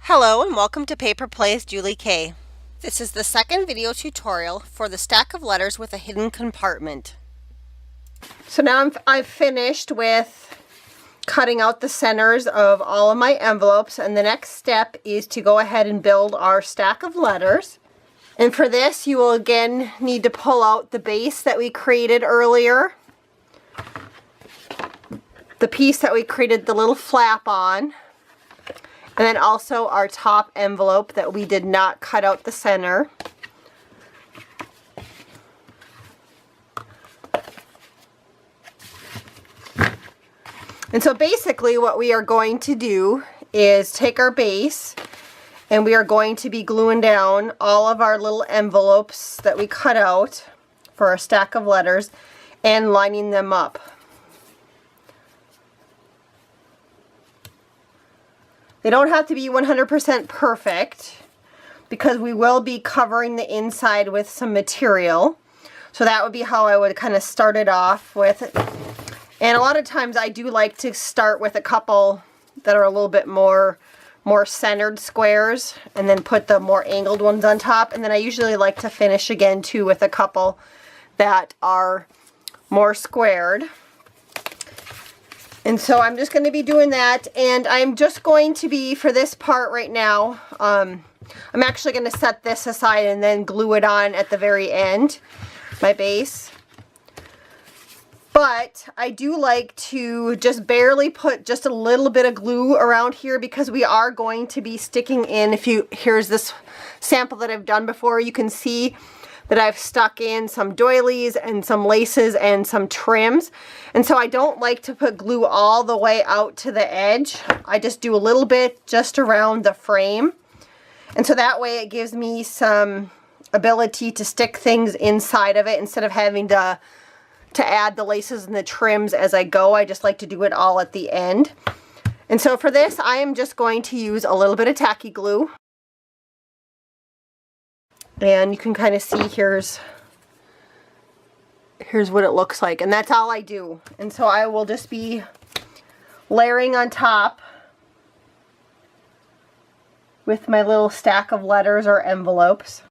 Hello and welcome to Paper Plays Julie K. This is the second video tutorial for the stack of letters with a hidden compartment. So now I've finished with cutting out the centers of all of my envelopes, and the next step is to go ahead and build our stack of letters. And for this you will again need to pull out the base that we created earlier, the piece that we created the little flap on, and then also our top envelope that we did not cut out the center. And so basically what we are going to do is take our base and we are going to be gluing down all of our little envelopes that we cut out for our stack of letters and lining them up. They don't have to be 100% perfect because we will be covering the inside with some material. So that would be how I would kind of start it off with. And a lot of times I do like to start with a couple that are a little bit more centered squares and then put the more angled ones on top. And then I usually like to finish again too with a couple that are more squared. And so I'm just going to be doing that, and I'm just going to be, for this part right now, I'm actually going to set this aside and then glue it on at the very end, my base. But I do like to just barely put just a little bit of glue around here because we are going to be sticking in, here's this sample that I've done before, you can see that I've stuck in some doilies and some laces and some trims. And so I don't like to put glue all the way out to the edge. I just do a little bit just around the frame. And so that way it gives me some ability to stick things inside of it instead of having to add the laces and the trims as I go. I just like to do it all at the end. And so for this I am just going to use a little bit of tacky glue. And you can kind of see here's what it looks like, and that's all I do. And so I will just be layering on top with my little stack of letters or envelopes.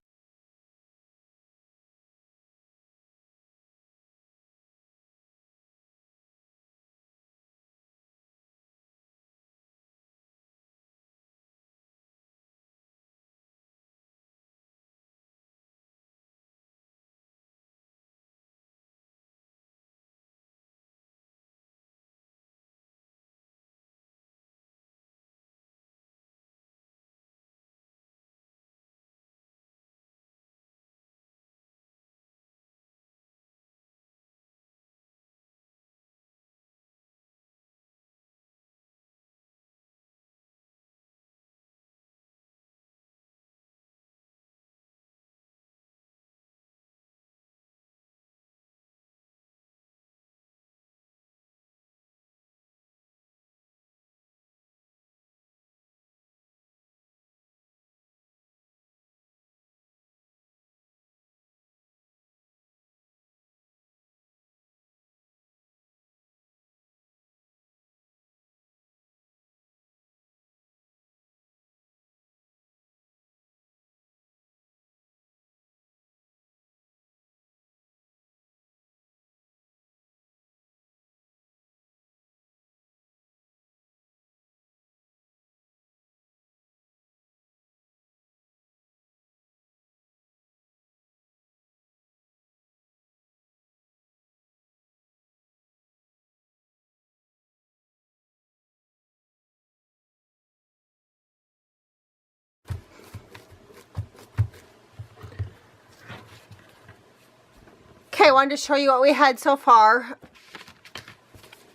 Okay, I wanted to show you what we had so far.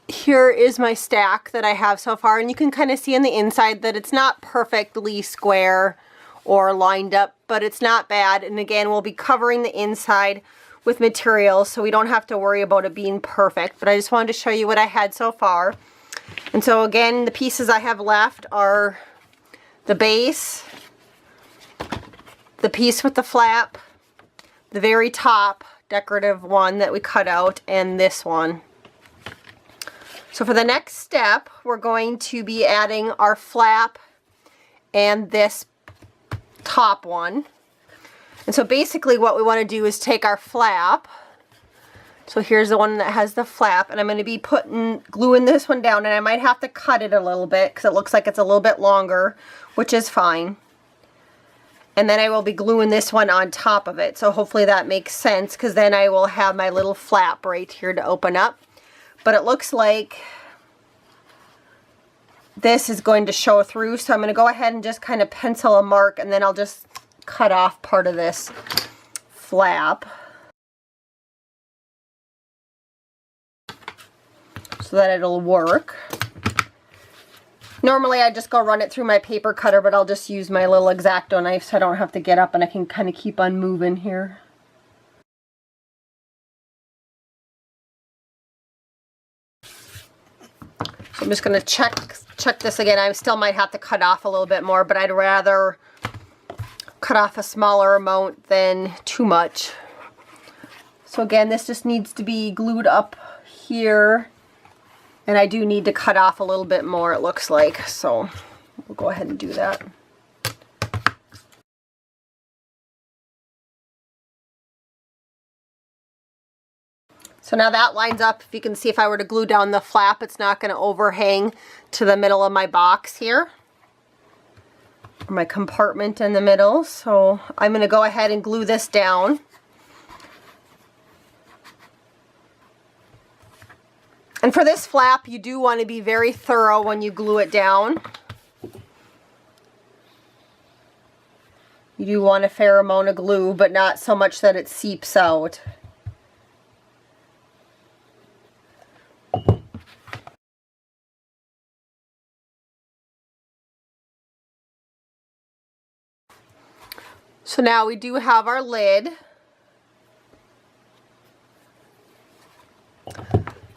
Here is my stack that I have so far, and you can kind of see on the inside that it's not perfectly square or lined up, but it's not bad. And again, we'll be covering the inside with material, so we don't have to worry about it being perfect. But I just wanted to show you what I had so far. And so again, the pieces I have left are the base, the piece with the flap, the very top decorative one that we cut out, and this one. So for the next step, we're going to be adding our flap and this top one. And so basically what we want to do is take our flap. So here's the one that has the flap, and I'm going to be gluing this one down, and I might have to cut it a little bit because it looks like it's a little bit longer, which is fine. And then I will be gluing this one on top of it. So hopefully that makes sense, because then I will have my little flap right here to open up. But it looks like this is going to show through, so I'm going to go ahead and just kind of pencil a mark, and then I'll just cut off part of this flap so that it'll work. Normally I just go run it through my paper cutter, but I'll just use my little X-Acto knife so I don't have to get up and I can kind of keep on moving here. So I'm just going to check this again. I still might have to cut off a little bit more, but I'd rather cut off a smaller amount than too much. So again, this just needs to be glued up here. And I do need to cut off a little bit more, it looks like. So we'll go ahead and do that. So now that lines up. If you can see, if I were to glue down the flap, it's not going to overhang to the middle of my box here. Or my compartment in the middle. So I'm going to go ahead and glue this down. And for this flap, you do want to be very thorough when you glue it down. You do want a fair amount of glue, but not so much that it seeps out. So now we do have our lid.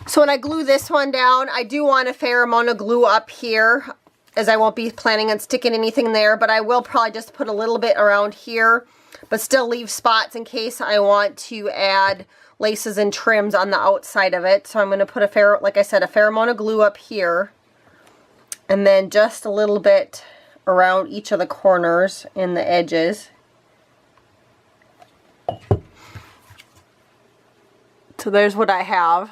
So when I glue this one down, I do want a fair amount of glue up here, as I won't be planning on sticking anything there, but I will probably just put a little bit around here, but still leave spots in case I want to add laces and trims on the outside of it. So I'm going to put like I said, a fair amount of glue up here, and then just a little bit around each of the corners and the edges. So there's what I have.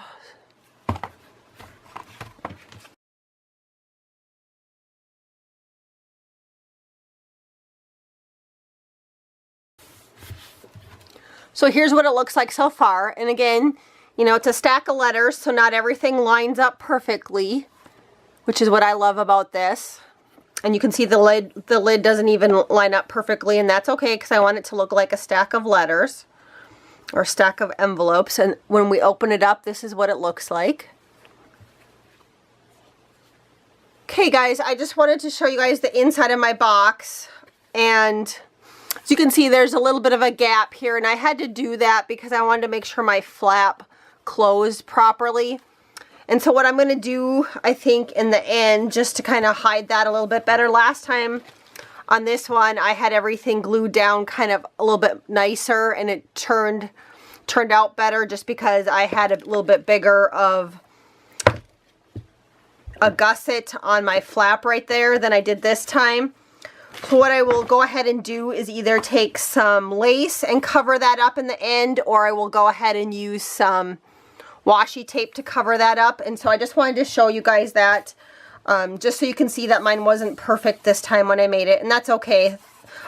So here's what it looks like so far. And again, you know, it's a stack of letters, so not everything lines up perfectly, which is what I love about this. And you can see the lid doesn't even line up perfectly, and that's okay because I want it to look like a stack of letters or a stack of envelopes. And when we open it up, this is what it looks like. Okay guys, I just wanted to show you guys the inside of my box, and as you can see, there's a little bit of a gap here, and I had to do that because I wanted to make sure my flap closed properly. And so what I'm going to do, I think, in the end, just to kind of hide that a little bit better, last time on this one, I had everything glued down kind of a little bit nicer, and it turned out better just because I had a little bit bigger of a gusset on my flap right there than I did this time. So what I will go ahead and do is either take some lace and cover that up in the end, or I will go ahead and use some washi tape to cover that up. And so I just wanted to show you guys that, just so you can see that mine wasn't perfect this time when I made it, and that's okay.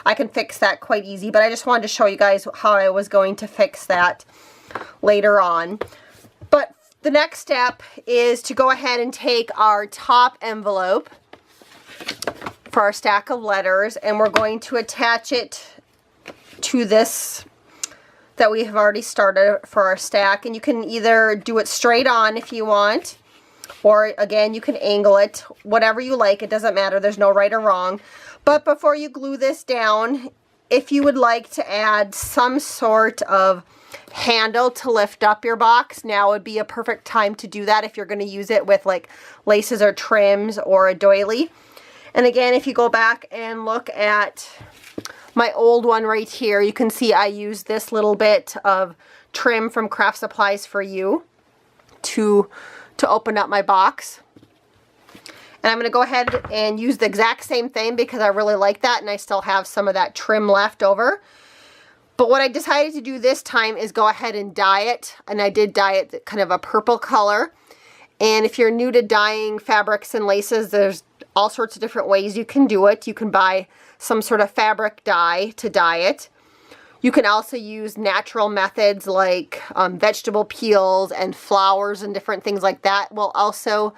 I can fix that quite easy, but I just wanted to show you guys how I was going to fix that later on. But the next step is to go ahead and take our top envelope for our stack of letters, and we're going to attach it to this that we have already started for our stack. And you can either do it straight on if you want, or again, you can angle it, whatever you like. It doesn't matter. There's no right or wrong. But before you glue this down, if you would like to add some sort of handle to lift up your box, now would be a perfect time to do that if you're going to use it with like laces or trims or a doily. And again, if you go back and look at my old one right here, you can see I used this little bit of trim from Kraft Supplies for You to open up my box. And I'm going to go ahead and use the exact same thing because I really like that and I still have some of that trim left over. But what I decided to do this time is go ahead and dye it. And I did dye it kind of a purple color. And if you're new to dyeing fabrics and laces, there's all sorts of different ways you can do it. You can buy some sort of fabric dye to dye it. You can also use natural methods like vegetable peels and flowers and different things like that will also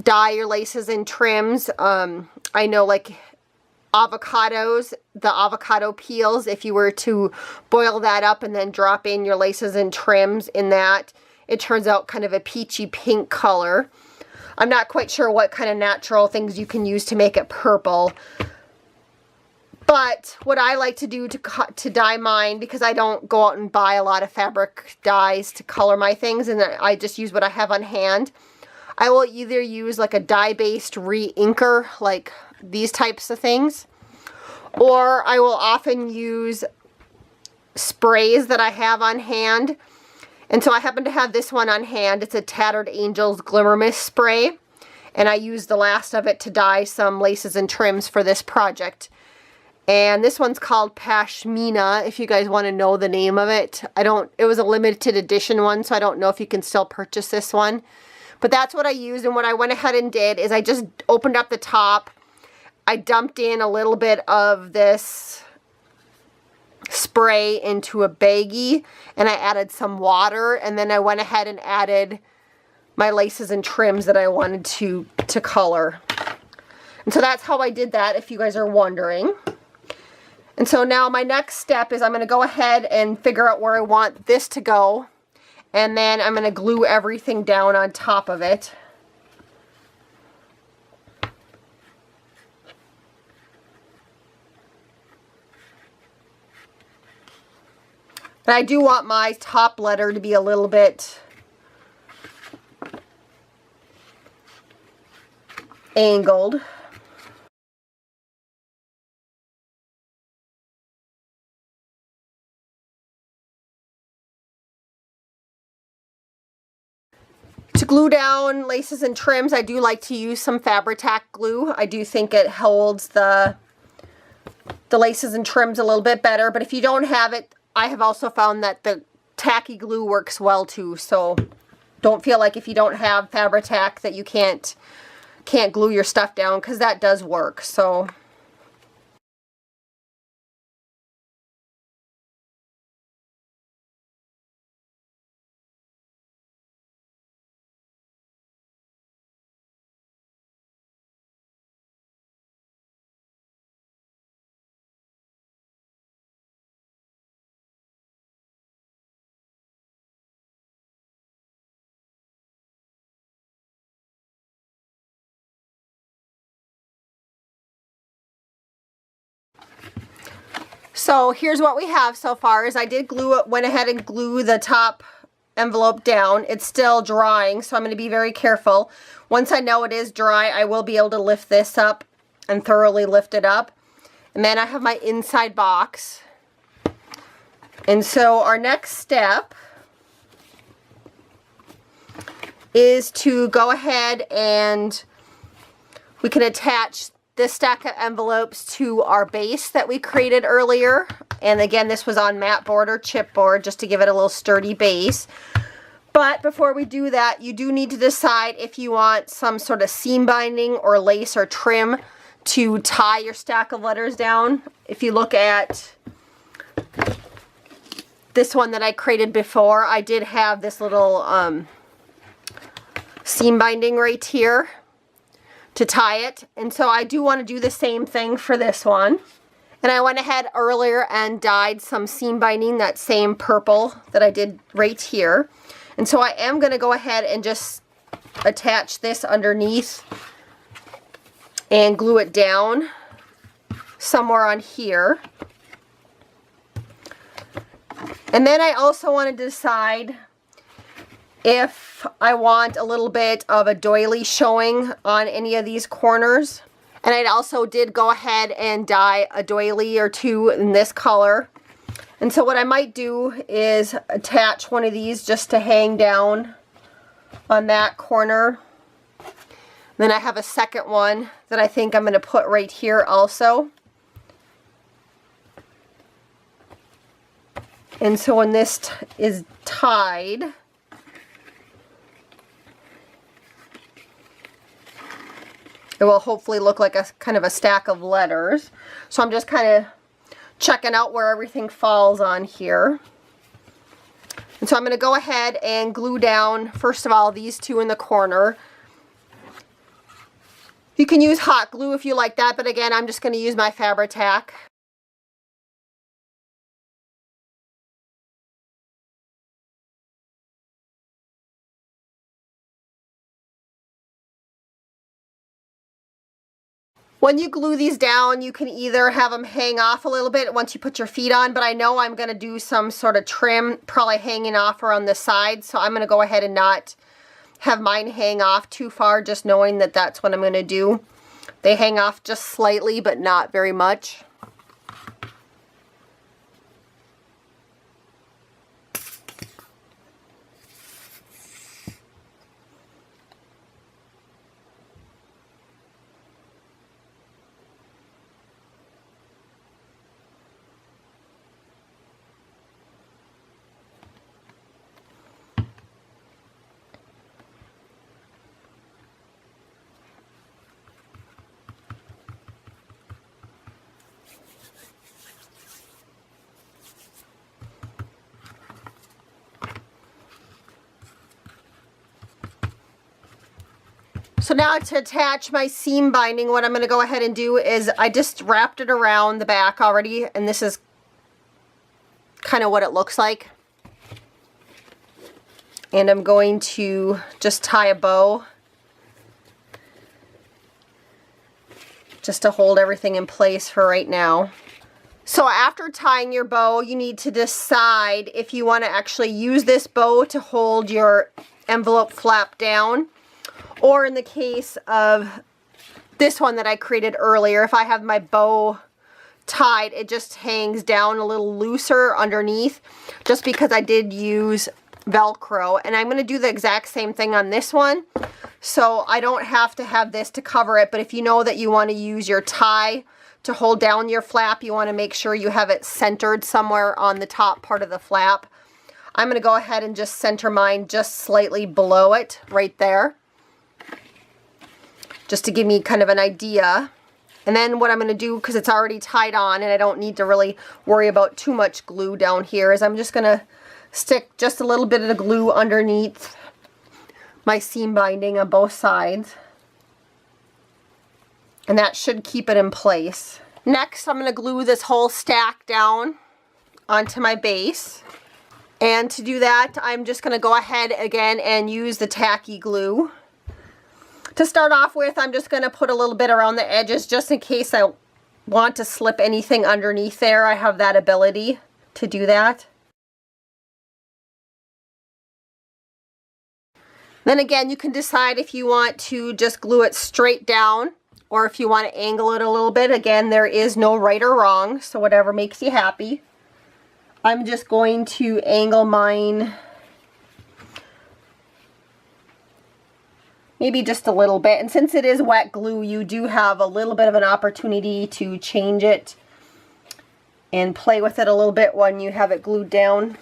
dye your laces and trims. I know like avocados, the avocado peels, if you were to boil that up and then drop in your laces and trims in that, it turns out kind of a peachy pink color. I'm not quite sure what kind of natural things you can use to make it purple. But what I like to do to dye mine, because I don't go out and buy a lot of fabric dyes to color my things, and I just use what I have on hand. I will either use like a dye-based re-inker, like these types of things, or I will often use sprays that I have on hand. And so I happen to have this one on hand. It's a Tattered Angels Glimmer Mist spray, and I used the last of it to dye some laces and trims for this project. And this one's called Pashmina, if you guys want to know the name of it. It was a limited edition one, so I don't know if you can still purchase this one. But that's what I used, and what I went ahead and did is I just opened up the top. I dumped in a little bit of this spray into a baggie, and I added some water, and then I went ahead and added my laces and trims that I wanted to color. And so that's how I did that, if you guys are wondering. And so now my next step is I'm going to go ahead and figure out where I want this to go. And then I'm going to glue everything down on top of it. And I do want my top letter to be a little bit angled. To glue down laces and trims, I do like to use some Fabri-Tac glue. I do think it holds the laces and trims a little bit better, but if you don't have it, I have also found that the tacky glue works well too, so don't feel like if you don't have Fabri-Tac that you can't glue your stuff down, because that does work. So here's what we have so far. Is I did went ahead and glue the top envelope down. It's still drying, so I'm going to be very careful. Once I know it is dry, I will be able to lift this up and thoroughly lift it up. And then I have my inside box. And so our next step is to go ahead and we can attach this stack of envelopes to our base that we created earlier. And again, this was on mat board or chipboard just to give it a little sturdy base. But before we do that, you do need to decide if you want some sort of seam binding or lace or trim to tie your stack of letters down. If you look at this one that I created before, I did have this little seam binding right here to tie it. And so I do want to do the same thing for this one. And I went ahead earlier and dyed some seam binding, that same purple that I did right here. And so I am going to go ahead and just attach this underneath and glue it down somewhere on here. And then I also want to decide if I want a little bit of a doily showing on any of these corners. And I also did go ahead and dye a doily or two in this color. And so what I might do is attach one of these just to hang down on that corner. Then I have a second one that I think I'm going to put right here also. And so when this is tied, it will hopefully look like a kind of a stack of letters. So I'm just kind of checking out where everything falls on here. And so I'm going to go ahead and glue down, first of all, these two in the corner. You can use hot glue if you like that, but again, I'm just going to use my Fabri-Tac. When you glue these down, you can either have them hang off a little bit once you put your feet on, but I know I'm going to do some sort of trim, probably hanging off around the side, so I'm going to go ahead and not have mine hang off too far, just knowing that that's what I'm going to do. They hang off just slightly, but not very much. So now to attach my seam binding, what I'm going to go ahead and do is I just wrapped it around the back already, and this is kind of what it looks like. And I'm going to just tie a bow just to hold everything in place for right now. So after tying your bow, you need to decide if you want to actually use this bow to hold your envelope flap down, or in the case of this one that I created earlier, if I have my bow tied, it just hangs down a little looser underneath, just because I did use Velcro. And I'm going to do the exact same thing on this one, so I don't have to have this to cover it. But if you know that you want to use your tie to hold down your flap, you want to make sure you have it centered somewhere on the top part of the flap. I'm going to go ahead and just center mine just slightly below it, right there, just to give me kind of an idea. And then what I'm going to do, because it's already tied on and I don't need to really worry about too much glue down here, is I'm just going to stick just a little bit of the glue underneath my seam binding on both sides. And that should keep it in place. Next, I'm going to glue this whole stack down onto my base. And to do that, I'm just going to go ahead again and use the tacky glue. To start off with, I'm just going to put a little bit around the edges just in case I want to slip anything underneath there. I have that ability to do that. Then again, you can decide if you want to just glue it straight down or if you want to angle it a little bit. Again, there is no right or wrong, so whatever makes you happy. I'm just going to angle mine maybe just a little bit. And since it is wet glue, you do have a little bit of an opportunity to change it and play with it a little bit when you have it glued down.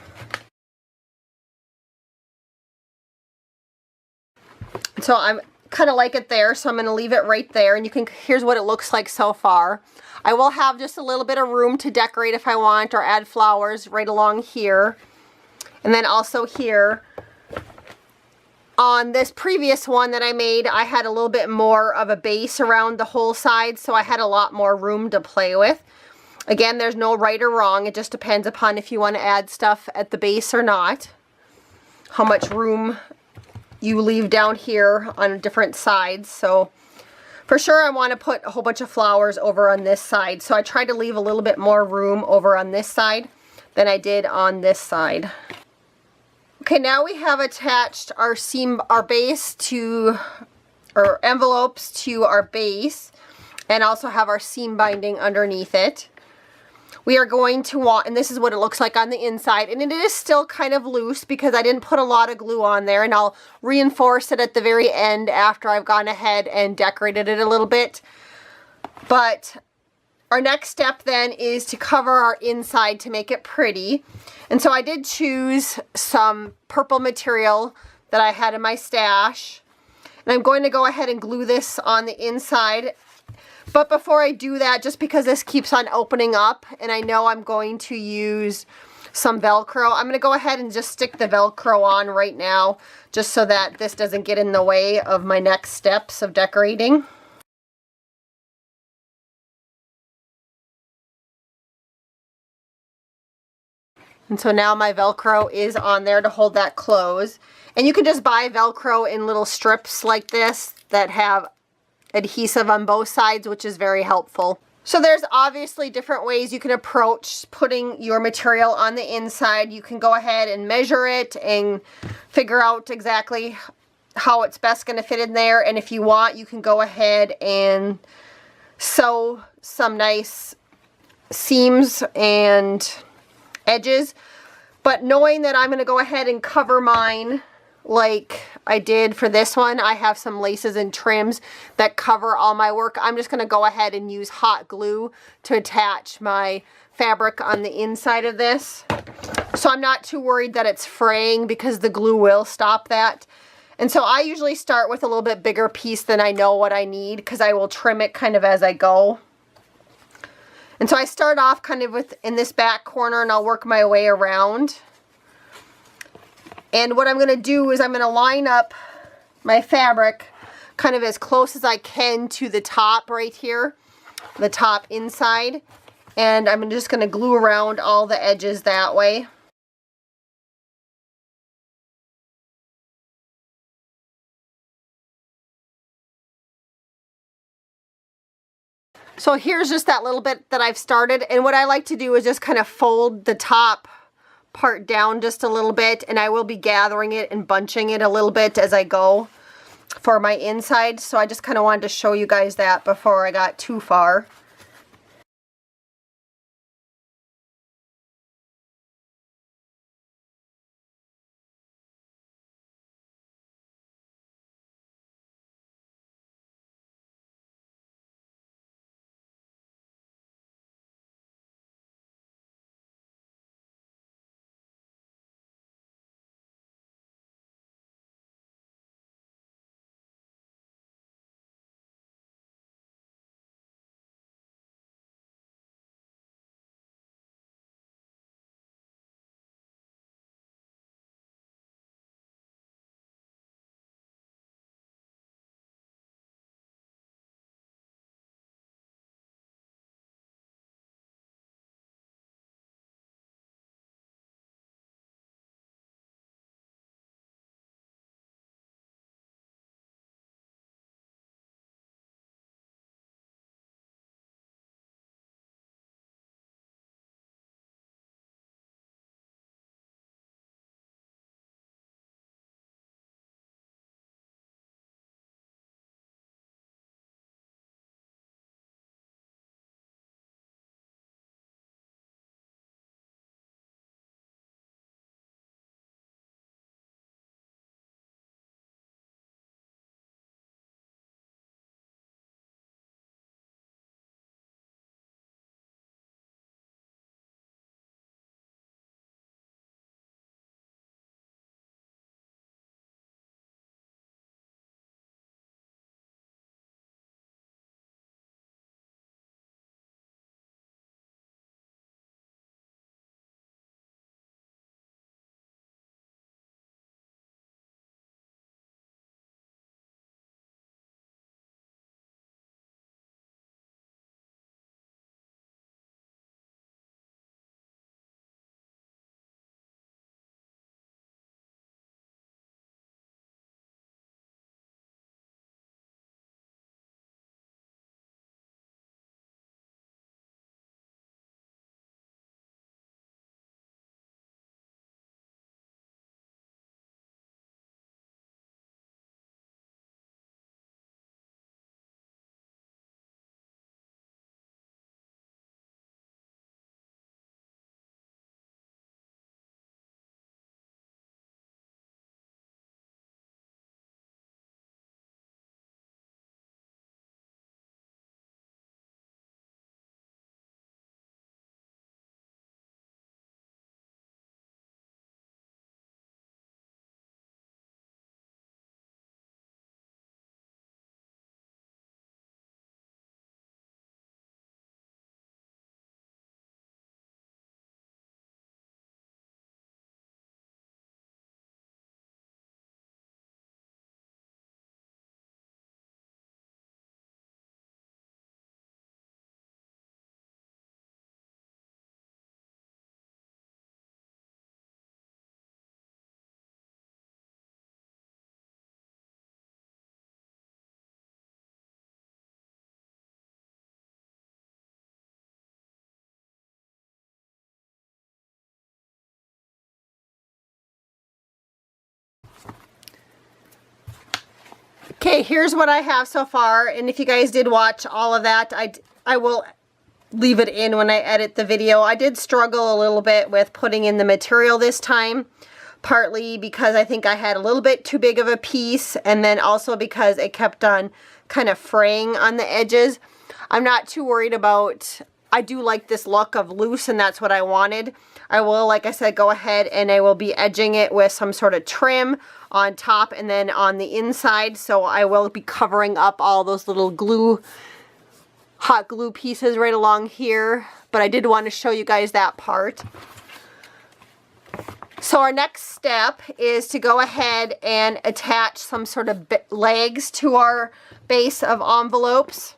So I'm kind of like it there, so I'm going to leave it right there, and you can, here's what it looks like so far. I will have just a little bit of room to decorate if I want, or add flowers right along here. And then also here, on this previous one that I made, I had a little bit more of a base around the whole side, so I had a lot more room to play with. Again, there's no right or wrong. It just depends upon if you want to add stuff at the base or not. How much room you leave down here on different sides. So for sure I want to put a whole bunch of flowers over on this side. So I tried to leave a little bit more room over on this side than I did on this side. Okay, now we have attached our base to, or envelopes to our base, and also have our seam binding underneath it. we are going to want, and this is what it looks like on the inside, and it is still kind of loose because I didn't put a lot of glue on there, and I'll reinforce it at the very end after I've gone ahead and decorated it a little bit. But our next step then is to cover our inside to make it pretty. And so I did choose some purple material that I had in my stash. And I'm going to go ahead and glue this on the inside. But before I do that, just because this keeps on opening up and I know I'm going to use some Velcro, I'm going to go ahead and just stick the Velcro on right now, just so that this doesn't get in the way of my next steps of decorating. And so now my Velcro is on there to hold that closed. And you can just buy Velcro in little strips like this that have adhesive on both sides, which is very helpful. So there's obviously different ways you can approach putting your material on the inside. You can go ahead and measure it and figure out exactly how it's best going to fit in there. And if you want, you can go ahead and sew some nice seams and edges. But knowing that I'm going to go ahead and cover mine like I did for this one, I have some laces and trims that cover all my work. I'm just going to go ahead and use hot glue to attach my fabric on the inside of this. So I'm not too worried that it's fraying because the glue will stop that. And so I usually start with a little bit bigger piece than I know what I need, because I will trim it kind of as I go. And so I start off kind of in this back corner, and I'll work my way around. And what I'm going to do is I'm going to line up my fabric kind of as close as I can to the top right here, the top inside. And I'm just going to glue around all the edges that way. So here's just that little bit that I've started, and what I like to do is just kind of fold the top part down just a little bit, and I will be gathering it and bunching it a little bit as I go for my inside. So I just kind of wanted to show you guys that before I got too far. Okay, here's what I have so far, and if you guys did watch all of that, I will leave it in when I edit the video. I did struggle a little bit with putting in the material this time, partly because I think I had a little bit too big of a piece, and then also because it kept on kind of fraying on the edges. I'm not too worried about, I do like this look of loose, and that's what I wanted. I will, like I said, go ahead and I will be edging it with some sort of trim on top and then on the inside. So I will be covering up all those little glue, hot glue pieces right along here. But I did want to show you guys that part. So our next step is to go ahead and attach some sort of legs to our base of envelopes.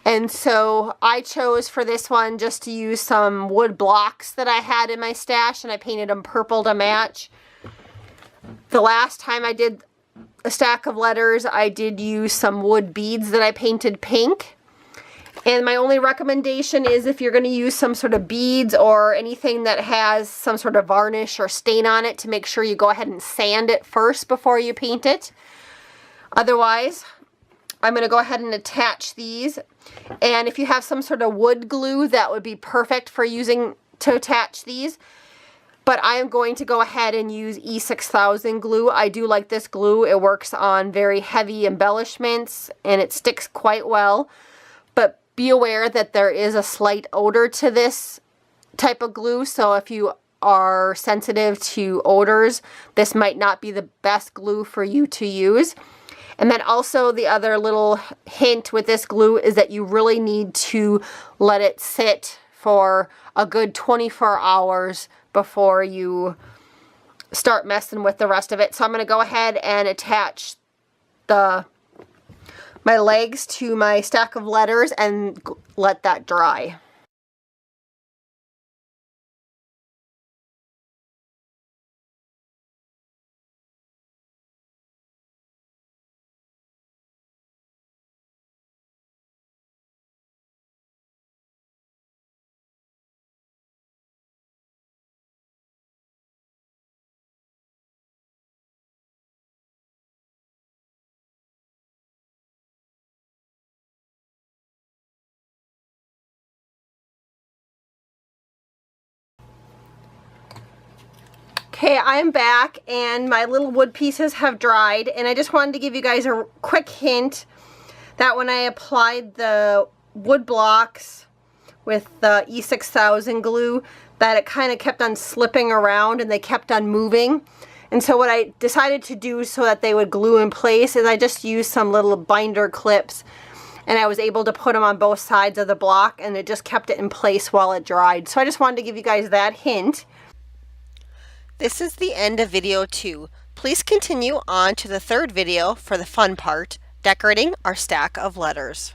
And so I chose for this one just to use some wood blocks that I had in my stash, and I painted them purple to match. The last time I did a stack of letters, I did use some wood beads that I painted pink. And my only recommendation is if you're going to use some sort of beads or anything that has some sort of varnish or stain on it, to make sure you go ahead and sand it first before you paint it. Otherwise, I'm going to go ahead and attach these. And if you have some sort of wood glue, that would be perfect for using to attach these. But I am going to go ahead and use E6000 glue. I do like this glue. It works on very heavy embellishments and it sticks quite well. But be aware that there is a slight odor to this type of glue. So if you are sensitive to odors, this might not be the best glue for you to use. And then also the other little hint with this glue is that you really need to let it sit for a good 24 hours before you start messing with the rest of it. So I'm going to go ahead and attach my legs to my stack of letters and let that dry. Okay, I'm back and my little wood pieces have dried, and I just wanted to give you guys a quick hint that when I applied the wood blocks with the E6000 glue, that it kind of kept on slipping around and they kept on moving. And so what I decided to do so that they would glue in place is I just used some little binder clips, and I was able to put them on both sides of the block, and it just kept it in place while it dried. So I just wanted to give you guys that hint. This is the end of video 2. Please continue on to the third video for the fun part, decorating our stack of letters.